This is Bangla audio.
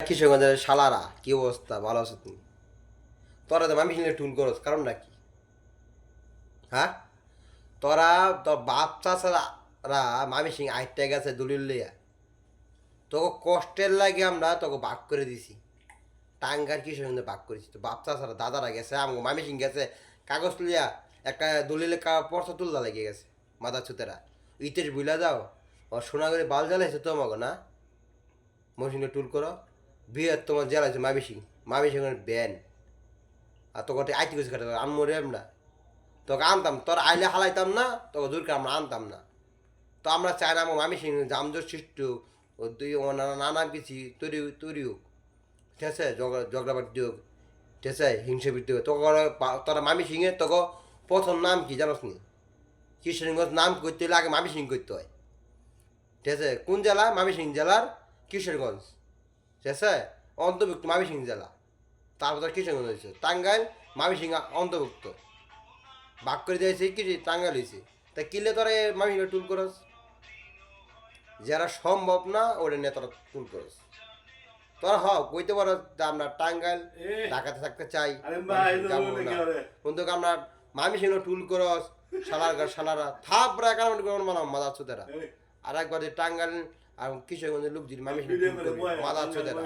কিশোরগঞ্জের শালারা কি অবস্থা, ভালো আছো তুমি? তোরা তো মামি সিংহে টুন করস, কারণটা কি? হ্যাঁ, তোরা তোর বাপ চাচারা মামি সিং আইটটা গেছে দলিল লইয়া, তোকে কষ্টের লাগে আমরা তোকে ভাগ করে দিছি। টাঙ্গার কিশোরগঞ্জে ভাগ করেছি, তো বাপ চাচারা দাদারা গেছে, আমাকে মামি সিং গেছে কাগজ লিয়া একটা দলিলে পর্চা তুলতে লেগে গেছে। মাথা ছুতেরা ইতেশ বুঝলা যাও, ও সোনাগরে বাল জ্বালাইছে তোমাকে না, মসিংহে টুল করো। বিয়ে তোমার জ্বালাইছে মামি সিং ব্যান। আর তোকে আইটি কিছু খাটে আনমরে আমরা তোকে আনতাম, তোর আইলে হালাইতাম না, তোকে দূর করে আমরা আনতাম না। তো আমরা চাই না আমার মামি সিং জামজোর সৃষ্টি হোক, ও দুই ও নানা কিছু তৈরি তৈরি হোক, ঠিক আছে, ঝগড়াবাটি হোক, ঠিক আছে, হিংসা বৃদ্ধি হোক। তোকে তোরা মামি সিংয়ের তোকে প্রথম নাম কি জানোস নি? কিশোরগঞ্জ নাম করতে হলে আগে মামি সিং করতে হয়, ঠিক আছে। কোন জেলা? মামি সিং জেলার কিশোরগঞ্জ, ঠিক আছে, অন্তর্ভুক্ত মামি সিং জেলা। তারপর তোর কিশোরগঞ্জ হয়েছে, টাঙ্গাইল মামি সিং অন্তর্ভুক্ত, ভাগ করে দিয়েছে কি টাঙ্গাইল হয়েছে। তা কিলে তোরা মামি সিং টুল করস, যারা সম্ভব না ওটা নিয়ে তোরা টুল করস। তোরা কইতে পারো যে আমরা টাঙ্গাইল ঢাকাতে থাকতে চাই, যাবো না, কিন্তু আমরা মামি সিং টুল করস। শালারা থাপড়া কারণ মানা মাদা ছোটেরা। আর একবার যে টাঙ্গাইল আর কিশোরগঞ্জের লোক যদি মামি সিং টুল করবি মাদা ছোটেরা,